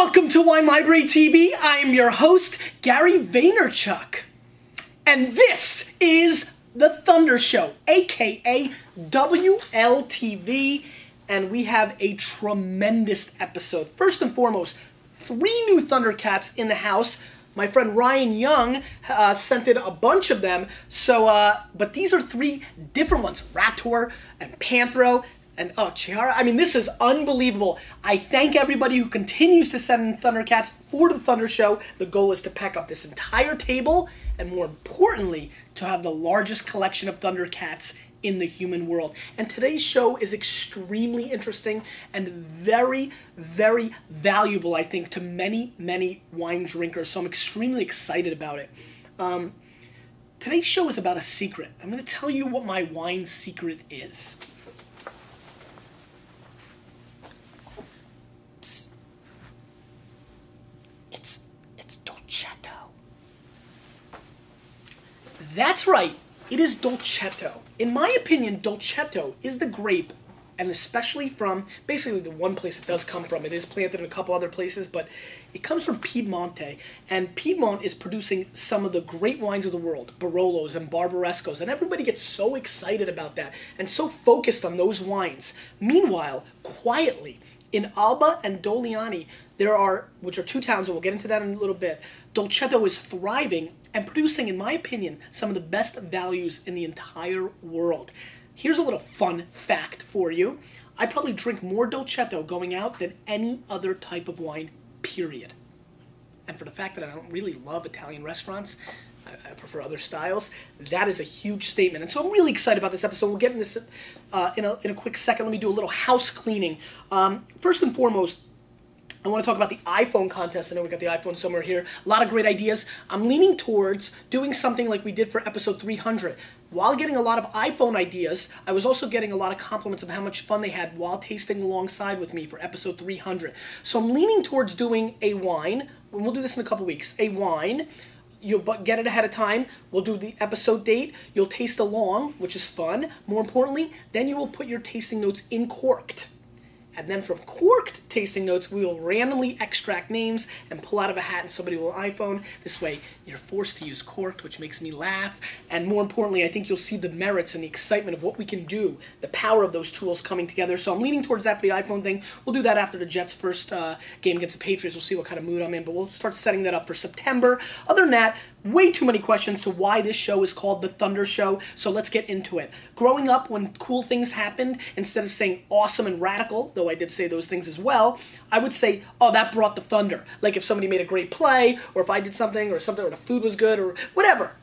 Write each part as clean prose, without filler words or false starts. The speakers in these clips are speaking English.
Welcome to Wine Library TV. I am your host, Gary Vaynerchuk. And this is The Thunder Show, aka WLTV. And we have a tremendous episode. First and foremost, 3 new Thundercats in the house. My friend Ryan Young sent in a bunch of them. But these are 3 different ones. Rator and Panthro. And Chiara, I mean, this is unbelievable. I thank everybody who continues to send in Thundercats for the Thunder Show. The goal is to pack up this entire table, and more importantly, to have the largest collection of Thundercats in the human world. And today's show is extremely interesting and very, very valuable, I think, to many, many wine drinkers. So I'm extremely excited about it. Today's show is about a secret. I'm going to tell you what my wine secret is. It's Dolcetto. That's right, it is Dolcetto. In my opinion, Dolcetto is the grape, and especially from basically the one place it does come from. It is planted in a couple other places, but it comes from Piedmonte, and Piedmont is producing some of the great wines of the world, Barolos and Barbarescos, and everybody gets so excited about that and so focused on those wines. Meanwhile, quietly, in Alba and Doliani, which are 2 towns, and we'll get into that in a little bit, Dolcetto is thriving and producing, in my opinion, some of the best values in the entire world. Here's a little fun fact for you. I probably drink more Dolcetto going out than any other type of wine, period. And for the fact that I don't really love Italian restaurants, I prefer other styles, that is a huge statement. And so I'm really excited about this episode. We'll get into this in a quick second. Let me do a little house cleaning. First and foremost, I want to talk about the iPhone contest. I know we got the iPhone somewhere here. A lot of great ideas. I'm leaning towards doing something like we did for episode 300. While getting a lot of iPhone ideas, I was also getting a lot of compliments of how much fun they had while tasting alongside with me for episode 300. So I'm leaning towards doing a wine, and we'll do this in a couple weeks, a wine. You'll get it ahead of time. We'll do the episode date. You'll taste along, which is fun. More importantly, then you will put your tasting notes in corked. And then from corked tasting notes, we will randomly extract names and pull out of a hat, and somebody will iPhone. This way, you're forced to use corked, which makes me laugh. And more importantly, I think you'll see the merits and the excitement of what we can do, the power of those tools coming together. So I'm leaning towards that for the iPhone thing. We'll do that after the Jets' first game against the Patriots. We'll see what kind of mood I'm in, but we'll start setting that up for September. Other than that, way too many questions to why this show is called The Thunder Show, so let's get into it. Growing up, when cool things happened, instead of saying awesome and radical, though I did say those things as well, I would say, oh, that brought the thunder. Like if somebody made a great play, or if I did something, or the food was good, or whatever,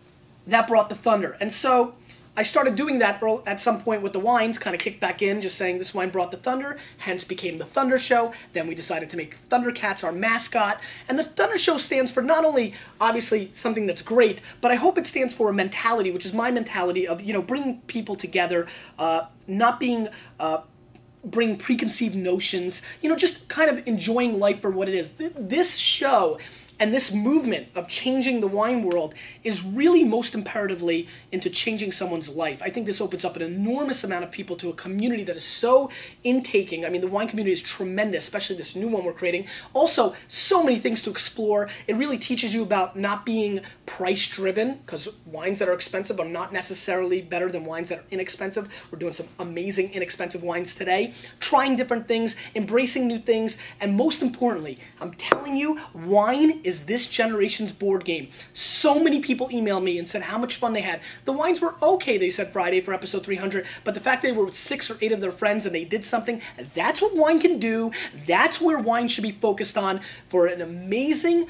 that brought the thunder. And so I started doing that at some point with the wines, kind of kicked back in, just saying this wine brought the thunder, hence became the Thunder Show. Then we decided to make Thundercats our mascot. And the Thunder Show stands for not only, obviously, something that's great, but I hope it stands for a mentality, which is my mentality of, bringing people together, not being... bring preconceived notions, just kind of enjoying life for what it is. This show and this movement of changing the wine world is really most imperatively into changing someone's life. I think this opens up an enormous amount of people to a community that is so intaking. I mean, the wine community is tremendous, especially this new one we're creating. Also, so many things to explore. It really teaches you about not being price-driven, because wines that are expensive are not necessarily better than wines that are inexpensive. We're doing some amazing inexpensive wines today. Trying different things, embracing new things, and most importantly, I'm telling you, wine is this generation's board game. So many people emailed me and said how much fun they had. The wines were okay, they said Friday for episode 300, but the fact they were with 6 or 8 of their friends and they did something, that's what wine can do. That's where wine should be focused on for an amazing,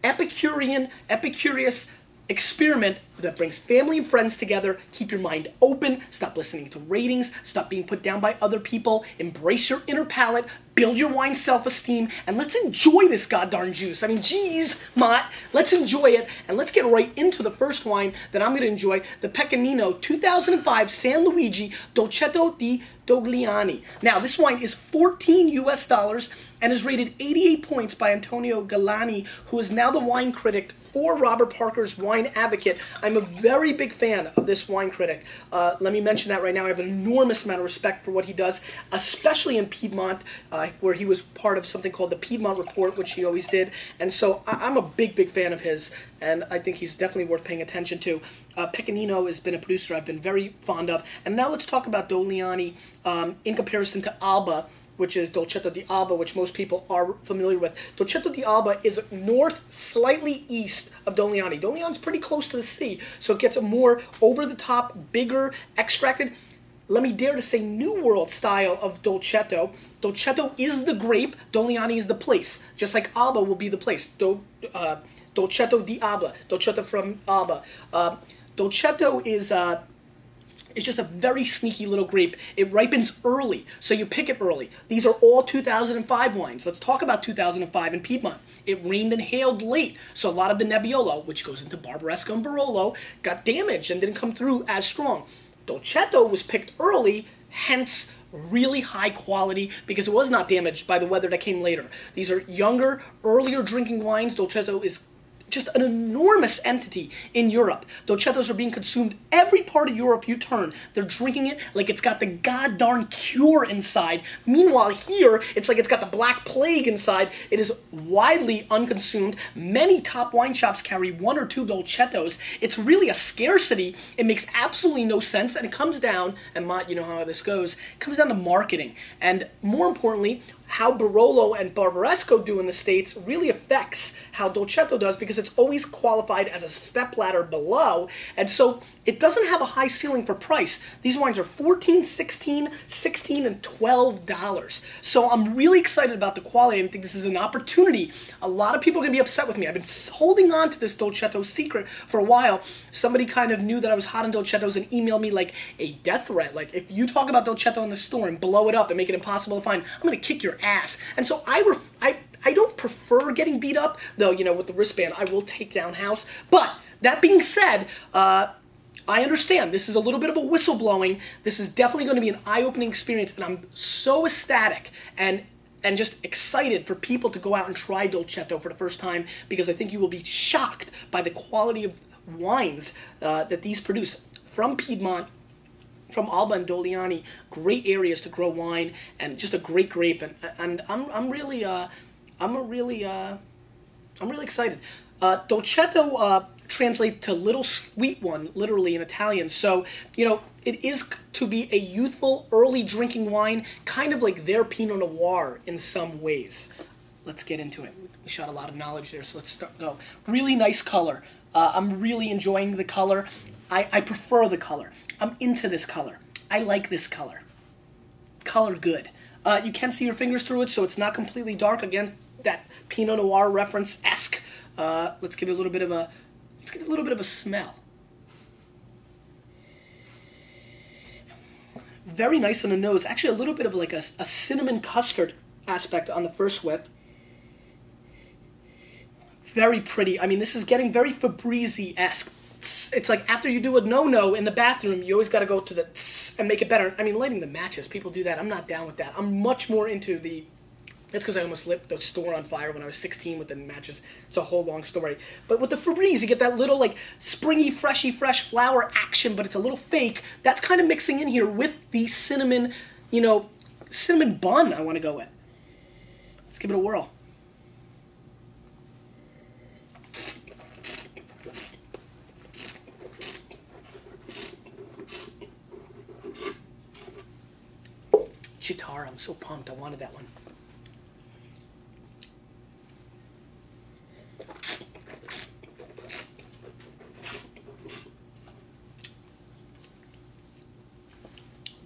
epicurious experiment that brings family and friends together. Keep your mind open. Stop listening to ratings. Stop being put down by other people. Embrace your inner palate. Build your wine self-esteem. And let's enjoy this goddarn juice. I mean, geez, Mott. Let's enjoy it. And let's get right into the first wine that I'm going to enjoy. The Pecorino 2005 San Luigi Dolcetto di Damiani. Now, this wine is $14 US and is rated 88 points by Antonio Galani, who is now the wine critic for Robert Parker's Wine Advocate. I I'm a very big fan of this wine critic. Let me mention that right now. I have an enormous amount of respect for what he does, especially in Piedmont, where he was part of something called the Piedmont Report, which he always did. And so I'm a big, big fan of his, and I think he's definitely worth paying attention to. Pecorino has been a producer I've been very fond of. And now let's talk about Damiani in comparison to Alba, which is Dolcetto di Alba, which most people are familiar with. Dolcetto di Alba is north, slightly east of Damiani. Damiani's pretty close to the sea, so it gets a more over-the-top, bigger, extracted, let me dare to say, New World style of Dolcetto. Dolcetto is the grape, Damiani is the place, just like Alba will be the place. Dolcetto di Alba, Dolcetto from Alba. Dolcetto is... It's just a very sneaky little grape. It ripens early, so you pick it early. These are all 2005 wines. Let's talk about 2005 in Piedmont. It rained and hailed late, so a lot of the Nebbiolo, which goes into Barbaresco and Barolo, got damaged and didn't come through as strong. Dolcetto was picked early, hence really high quality because it was not damaged by the weather that came later. These are younger, earlier drinking wines. Dolcetto is just an enormous entity in Europe. Dolcettos are being consumed every part of Europe you turn. They're drinking it like it's got the god-darn cure inside. Meanwhile, here, it's like it's got the Black Plague inside. It is widely unconsumed. Many top wine shops carry 1 or 2 Dolcettos. It's really a scarcity. It makes absolutely no sense, and it comes down, and Mott, you know how this goes, it comes down to marketing. And more importantly, how Barolo and Barbaresco do in the States really affects how Dolcetto does because it's always qualified as a stepladder below, and so it doesn't have a high ceiling for price. These wines are $14, $16, $16, and $12. So I'm really excited about the quality. I think this is an opportunity. A lot of people are going to be upset with me. I've been holding on to this Dolcetto secret for a while. Somebody kind of knew that I was hot on Dolcettos and emailed me like a death threat. Like, if you talk about Dolcetto in the store and blow it up and make it impossible to find, I'm going to kick your ass. And so I don't prefer getting beat up, though, you know, with the wristband, I will take down house. But that being said, I understand this is a little bit of a whistleblowing. This is definitely going to be an eye-opening experience, and I'm so ecstatic and just excited for people to go out and try Dolcetto for the first time, because I think you will be shocked by the quality of wines that these produce from Piedmont, from Alba and Damiani. Great areas to grow wine, and just a great grape, and I'm really excited. Dolcetto translates to little sweet one, literally in Italian. So, you know, it is to be a youthful, early drinking wine, kind of like their Pinot Noir in some ways. Let's get into it. We shot a lot of knowledge there, so let's go. Really nice color. I'm really enjoying the color. I prefer the color. I'm into this color. I like this color. Color good. You can see your fingers through it, so it's not completely dark. Again, that Pinot Noir reference-esque. Let's give it a little bit of a smell. Very nice on the nose. Actually, a little bit of like a cinnamon custard aspect on the first whiff. Very pretty. I mean, this is getting very Fabrizi-esque. It's like after you do a no-no in the bathroom, you always got to go to the tss and make it better. I mean, lighting the matches, people do that. I'm not down with that. I'm much more into the... That's because I almost lit the store on fire when I was 16 with the matches. It's a whole long story. But with the Febreze, you get that little, like, springy, freshy, fresh flower action, but it's a little fake. That's kind of mixing in here with the cinnamon, you know, cinnamon bun I want to go with. Let's give it a whirl. Chitara, I'm so pumped. I wanted that one.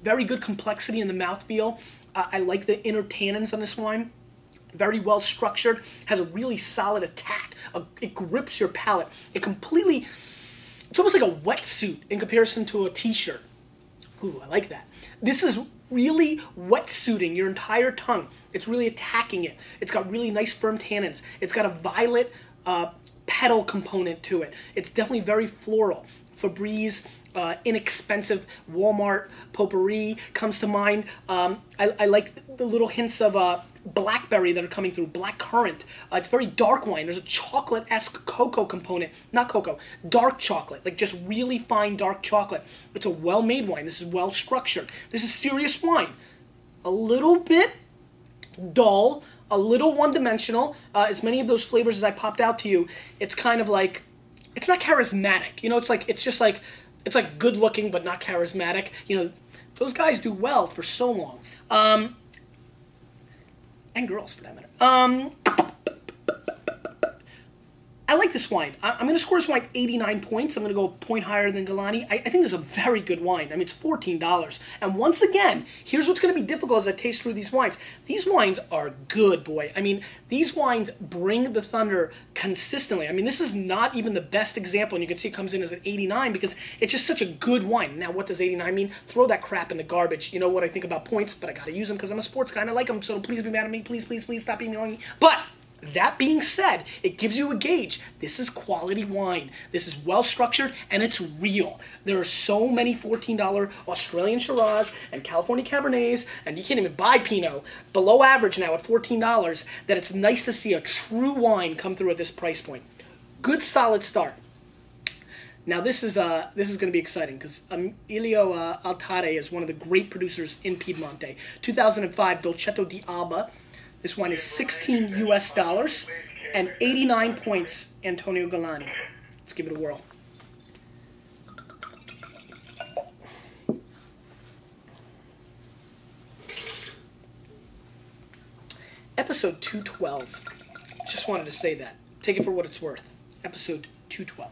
Very good complexity in the mouthfeel. I like the inner tannins on this wine. Very well structured. Has a really solid attack. It grips your palate. It's almost like a wetsuit in comparison to a t-shirt. Ooh, I like that. This is really wetsuiting your entire tongue. It's really attacking it. It's got really nice firm tannins. It's got a violet petal component to it. It's definitely very floral. Febreze, inexpensive Walmart potpourri comes to mind. I like the little hints of blackberry that are coming through, black currant. It's very dark wine. There's a chocolate-esque cocoa component. Not cocoa, dark chocolate. Like just really fine dark chocolate. It's a well-made wine. This is well-structured. This is serious wine. A little bit dull, a little one-dimensional. As many of those flavors as I popped out to you, it's kind of like, it's not charismatic. You know, it's like, it's like good-looking but not charismatic. You know, those guys do well for so long. And girls, for that matter. I like this wine. I'm going to score this wine 89 points. I'm going to go a point higher than Galani. I think this is a very good wine. I mean, it's $14. And once again, here's what's going to be difficult as I taste through these wines. These wines are good, boy. I mean, these wines bring the thunder consistently. I mean, this is not even the best example, and you can see it comes in as an 89 because it's just such a good wine. Now, what does 89 mean? Throw that crap in the garbage. You know what I think about points, but I got to use them because I'm a sports guy and I like them, so please be mad at me. Please, please, please stop emailing me. But that being said, it gives you a gauge. This is quality wine. This is well structured and it's real. There are so many $14 Australian Shiraz and California Cabernets, and you can't even buy Pinot below average now at $14, that it's nice to see a true wine come through at this price point. Good solid start. Now this is going to be exciting because Emilio Altare is one of the great producers in Piedmonte. 2005 Dolcetto di Alba. This wine is $16 US and 89 points, Antonio Galani. Let's give it a whirl. Episode 212. Just wanted to say that. Take it for what it's worth. Episode 212.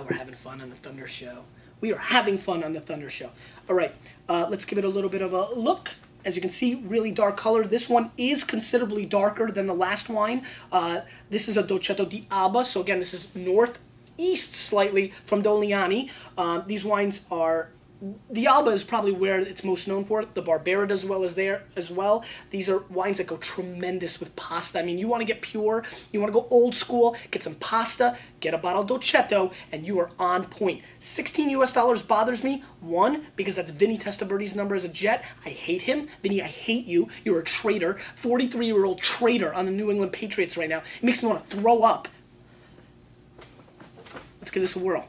We're having fun on the Thunder Show. We are having fun on the Thunder Show. All right, let's give it a little bit of a look. As you can see, really dark color. This one is considerably darker than the last wine. This is a Dolcetto di Alba. So again, this is northeast slightly from Doliani. These wines are... The Alba is probably where it's most known for. The Barbera does well as there as well. These are wines that go tremendous with pasta. I mean, you want to get pure, you want to go old school, get some pasta, get a bottle of Dolcetto, and you are on point. $16 US bothers me. One, because that's Vinny Testaverde's number as a Jet. I hate him. Vinny, I hate you. You're a traitor. 43-year-old traitor on the New England Patriots right now. It makes me want to throw up. Let's give this a whirl.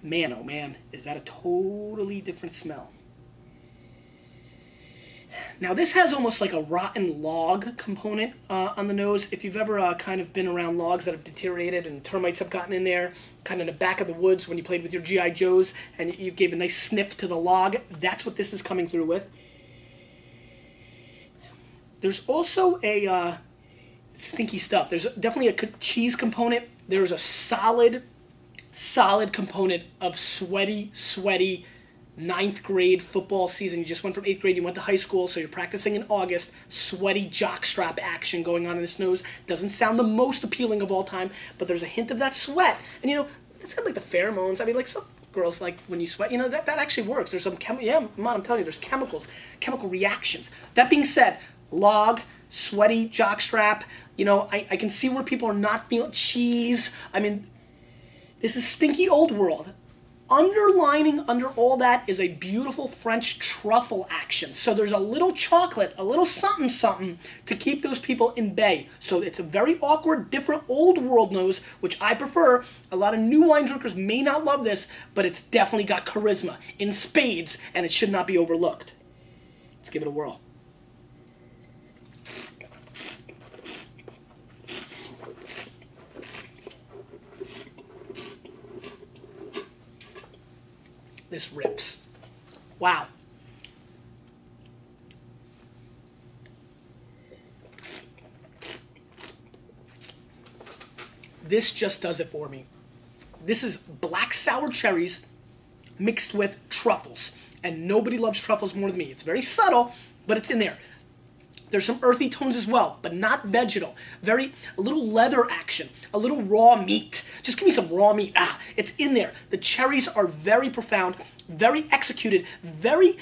Man, oh man, is that a totally different smell. Now this has almost like a rotten log component on the nose. If you've ever kind of been around logs that have deteriorated and termites have gotten in there, kind of in the back of the woods when you played with your G.I. Joes and you gave a nice sniff to the log, that's what this is coming through with. There's also a stinky stuff. There's definitely a cheese component. There's a solid component of sweaty 9th grade football season. You just went from 8th grade, you went to high school, so you're practicing in August. Sweaty jockstrap action going on in this nose. Doesn't sound the most appealing of all time, but there's a hint of that sweat. And you know, it's got like the pheromones. I mean, like some girls like when you sweat, you know, that actually works. There's some I'm telling you, there's chemical reactions. That being said, log, sweaty jockstrap, you know, I can see where people are not feeling cheese. I mean, this is stinky old world. Underlining under all that is a beautiful French truffle action. So there's a little chocolate, a little something to keep those people in bay. So it's a very awkward, different old world nose, which I prefer. A lot of new wine drinkers may not love this, but it's definitely got charisma in spades, and it should not be overlooked. Let's give it a whirl. This rips. Wow. This just does it for me. This is black sour cherries mixed with truffles. And nobody loves truffles more than me. It's very subtle, but it's in there. There's some earthy tones as well, but not vegetal. A little leather action, a little raw meat. Just give me some raw meat. It's in there. The cherries are very profound, very executed, very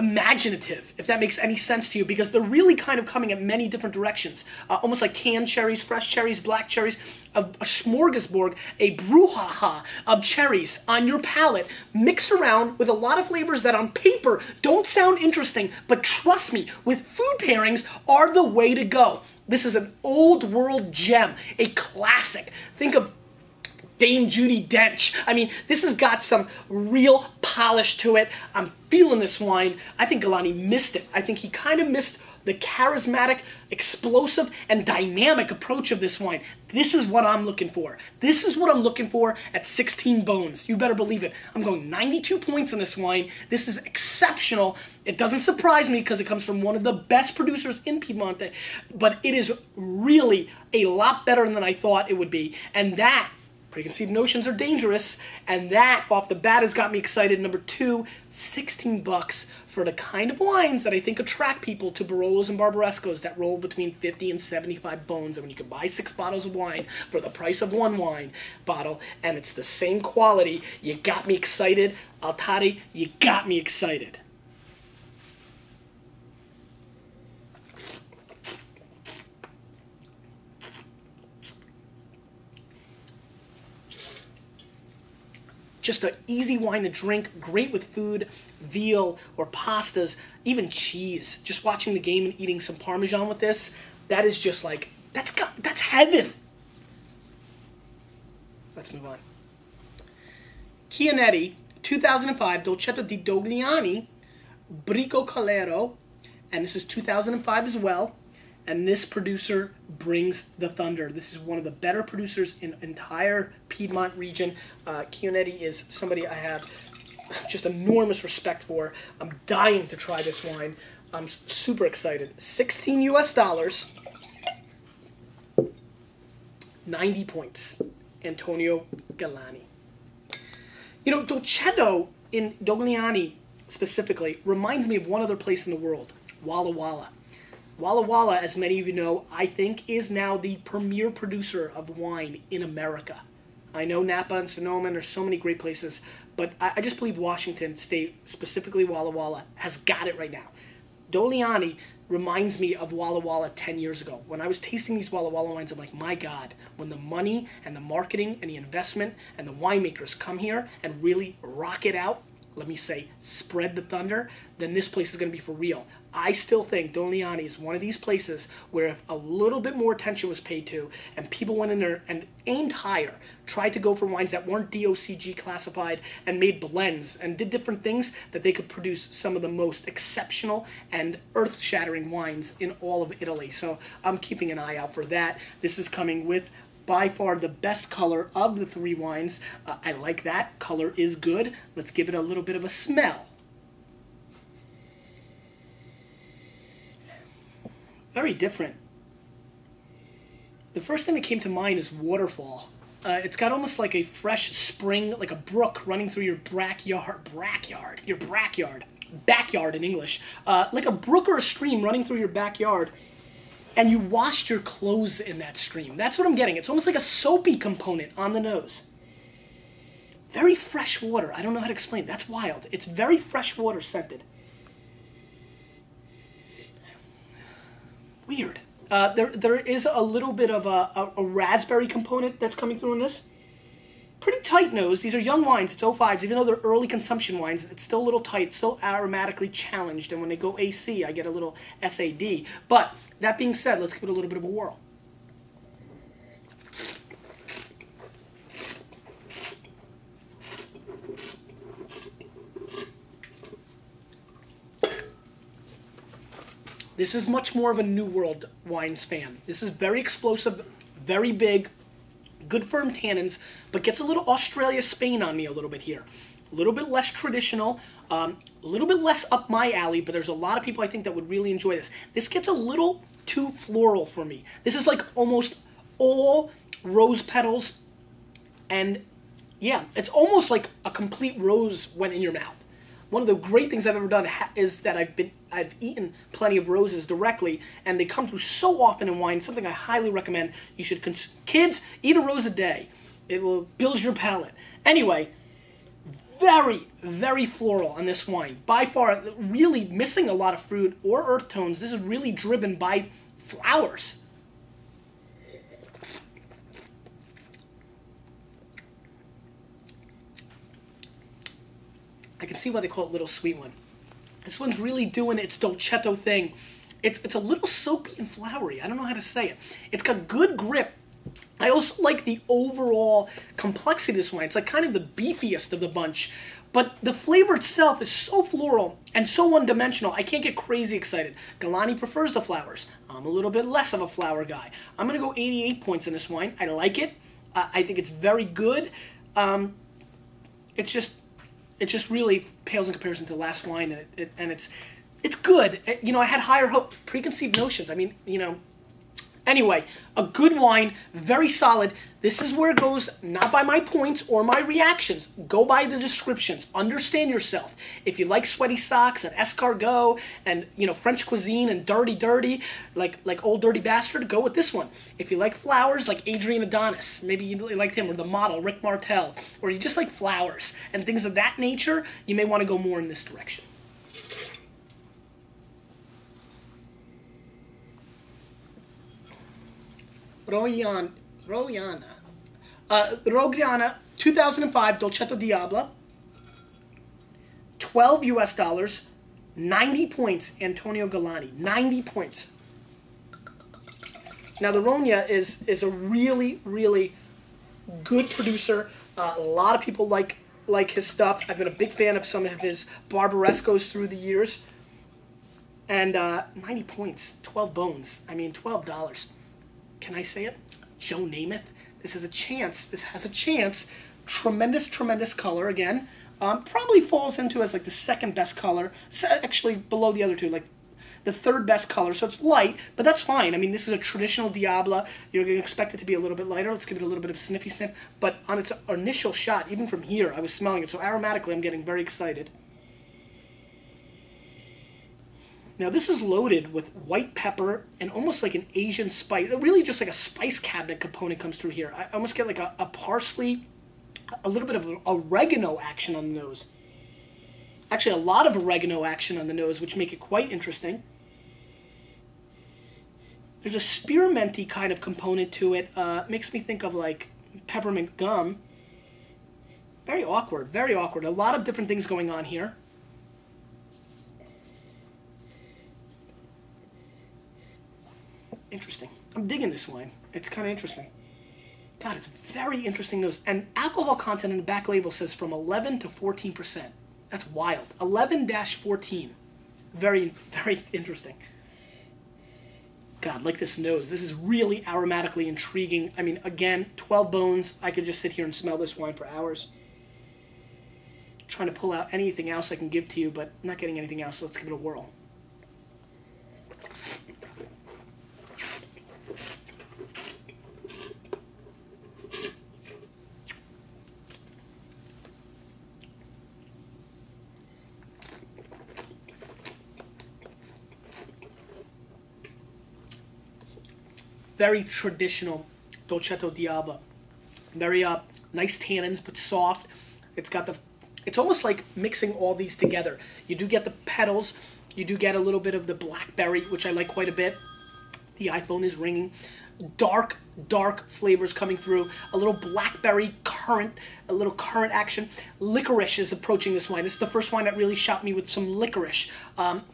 imaginative, if that makes any sense to you, because they're really kind of coming at many different directions. Almost like canned cherries, fresh cherries, black cherries, a smorgasbord, a brouhaha of cherries on your palate, mixed around with a lot of flavors that on paper don't sound interesting, but trust me, with food pairings are the way to go. This is an old world gem, a classic. Think of Dame Judi Dench. I mean, this has got some real polish to it. I'm feeling this wine. I think Galani missed it. I think he kind of missed the charismatic, explosive, and dynamic approach of this wine. This is what I'm looking for. This is what I'm looking for at 16 bones. You better believe it. I'm going 92 points on this wine. This is exceptional. It doesn't surprise me because it comes from one of the best producers in Piemonte, but it is really a lot better than I thought it would be. And that, preconceived notions are dangerous, and that off the bat has got me excited. Number 2, 16 bucks for the kind of wines that I think attract people to Barolos and Barbarescos that roll between 50 and 75 bones. And when you can buy 6 bottles of wine for the price of 1 wine bottle, and it's the same quality, you got me excited. Altari, you got me excited. Just an easy wine to drink, great with food, veal or pastas, even cheese. Just watching the game and eating some Parmesan with this, that is just like, that's heaven. Let's move on. Chianetti, 2005, Dolcetto di Damiani, Brico Calero, and this is 2005 as well. And this producer brings the thunder. This is one of the better producers in entire Piedmont region. Chianetti is somebody I have just enormous respect for. I'm dying to try this wine. I'm super excited. $16 US, 90 points. Antonio Galani. You know, Dolcetto in Dogliani specifically reminds me of one other place in the world, Walla Walla. Walla Walla, as many of you know, I think is now the premier producer of wine in America. I know Napa and Sonoma, there's so many great places, but I just believe Washington State, specifically Walla Walla, has got it right now. Dogliani reminds me of Walla Walla 10 years ago. When I was tasting these Walla Walla wines, I'm like, my God, when the money and the marketing and the investment and the winemakers come here and really rock it out, let me say, spread the thunder, then this place is going to be for real. I still think Dogliani is one of these places where if a little bit more attention was paid to and people went in there and aimed higher, tried to go for wines that weren't DOCG classified and made blends and did different things, that they could produce some of the most exceptional and earth-shattering wines in all of Italy. So I'm keeping an eye out for that. This is coming with by far the best color of the 3 wines. I like that. Color is good. Let's give it a little bit of a smell. Very different. The first thing that came to mind is waterfall. It's got almost like a fresh spring, like a brook running through your backyard in English. Like a brook or a stream running through your backyard. And you washed your clothes in that stream. That's what I'm getting. It's almost like a soapy component on the nose. Very fresh water. I don't know how to explain. That's wild. It's very fresh water scented. Weird. There is a little bit of a raspberry component that's coming through in this. Pretty tight nose. These are young wines. It's 05s. Even though they're early consumption wines, it's still a little tight, still aromatically challenged. And when they go AC, I get a little SAD. But that being said, let's give it a little bit of a whirl. This is much more of a New World wines fan. This is very explosive, very big, good firm tannins, but gets a little Australia Spain on me a little bit here. A little bit less traditional, a little bit less up my alley, but there's a lot of people I think that would really enjoy this. This gets a little too floral for me. This is like almost all rose petals, and yeah, it's almost like a complete rose went in your mouth. One of the great things I've ever done is that I've eaten plenty of roses directly, and they come through so often in wine. Something I highly recommend. You should kids, eat a rose a day. It will build your palate. Anyway, very very, very floral on this wine. By far, really missing a lot of fruit or earth tones. This is really driven by flowers. I can see why they call it Little Sweet One. This one's really doing its Dolcetto thing. It's a little soapy and flowery. I don't know how to say it. It's got good grip. I also like the overall complexity of this wine. It's like kind of the beefiest of the bunch. But the flavor itself is so floral and so one-dimensional, I can't get crazy excited. Galani prefers the flowers. I'm a little bit less of a flower guy. I'm going to go 88 points in this wine. I like it. I think it's very good. It's just really pales in comparison to the last wine, and it's good. You know, I had higher hope, preconceived notions. I mean, you know. Anyway, a good wine, very solid. This is where it goes, not by my points or my reactions. Go by the descriptions. Understand yourself. If you like sweaty socks and escargot and, you know, French cuisine and dirty, like Old Dirty Bastard, go with this one. If you like flowers, like Adrian Adonis, maybe you liked him, or the model, Rick Martel, or you just like flowers and things of that nature, you may want to go more in this direction. Rogliana, 2005 Dolcetto di Alba, $12 US, 90 points, Antonio Galani, 90 points. Now the Rogna is a really, really good producer. A lot of people like his stuff. I've been a big fan of some of his Barbarescos through the years. And 90 points, 12 bones. I mean, $12. Can I say it? Joe Namath. This has a chance. This has a chance. Tremendous, tremendous color again. Probably falls into as like the second best color. Actually, below the other two, like the third best color. So it's light, but that's fine. I mean, this is a traditional Diablo. You're going to expect it to be a little bit lighter. Let's give it a little bit of sniffy sniff. But on its initial shot, even from here, I was smelling it. So aromatically, I'm getting very excited. Now this is loaded with white pepper and almost like an Asian spice. Really just like a spice cabinet component comes through here. I almost get like a parsley, a little bit of oregano action on the nose. Actually a lot of oregano action on the nose, which make it quite interesting. There's a spearminty kind of component to it. Makes me think of like peppermint gum. Very awkward, very awkward. A lot of different things going on here. Interesting. I'm digging this wine. It's kind of interesting. God, it's a very interesting nose. And alcohol content in the back label says from 11 to 14%. That's wild. 11-14. Very, very interesting. God, like this nose. This is really aromatically intriguing. I mean, again, 12 bones. I could just sit here and smell this wine for hours. Trying to pull out anything else I can give to you, but not getting anything else, so let's give it a whirl. Very traditional Dolcetto di Alba. Very nice tannins, but soft. It's almost like mixing all these together. You do get the petals. You do get a little bit of the blackberry, which I like quite a bit. The iPhone is ringing. Dark, dark flavors coming through. A little blackberry currant, a little currant action. Licorice is approaching this wine. This is the first wine that really shot me with some licorice.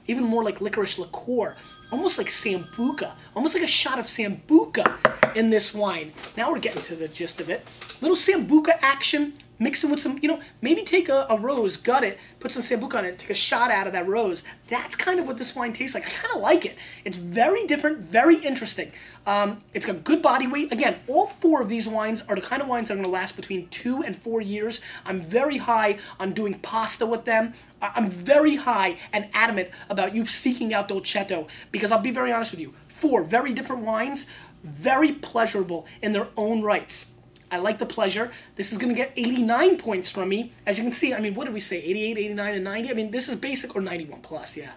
Even more like licorice liqueur. Almost like Sambuca. Almost like a shot of Sambuca in this wine. Now we're getting to the gist of it. Little Sambuca action. Mix it with some, you know, maybe take a rose, gut it, put some Sambuca on it, take a shot out of that rose. That's kind of what this wine tastes like. I kind of like it. It's very different, very interesting. It's got good body weight. Again, all four of these wines are the kind of wines that are going to last between 2 and 4 years. I'm very high on doing pasta with them. I'm very high and adamant about you seeking out Dolcetto because I'll be very honest with you. 4 very different wines, very pleasurable in their own rights. I like the pleasure. This is going to get 89 points from me. As you can see, I mean, what did we say? 88, 89, and 90? I mean, this is basic, or 91 plus, yeah.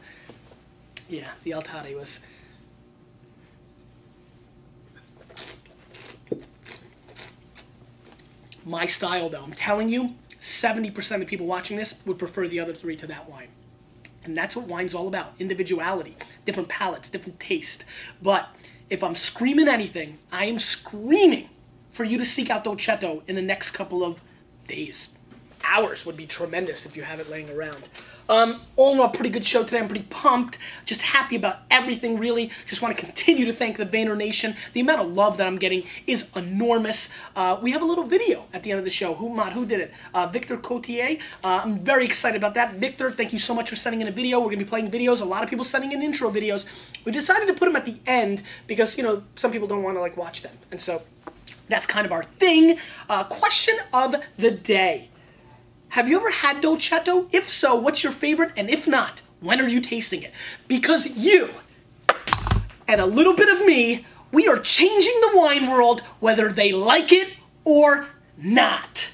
Yeah, the Altade was... my style, though. I'm telling you, 70% of the people watching this would prefer the other 3 to that wine. And that's what wine's all about. Individuality, different palates, different taste. But if I'm screaming anything, I am screaming for you to seek out Dolcetto in the next couple of days. Hours would be tremendous if you have it laying around. All in all, pretty good show today. I'm pretty pumped. Just happy about everything, really. Just want to continue to thank the Vayner Nation. The amount of love that I'm getting is enormous. We have a little video at the end of the show. Who did it? Victor Cotier. I'm very excited about that. Victor, thank you so much for sending in a video. We're going to be playing videos. A lot of people sending in intro videos. We decided to put them at the end because, you know, some people don't want to, like, watch them. And so that's kind of our thing. Question of the day. Have you ever had Dolcetto? If so, what's your favorite? And if not, when are you tasting it? Because you and a little bit of me, we are changing the wine world whether they like it or not.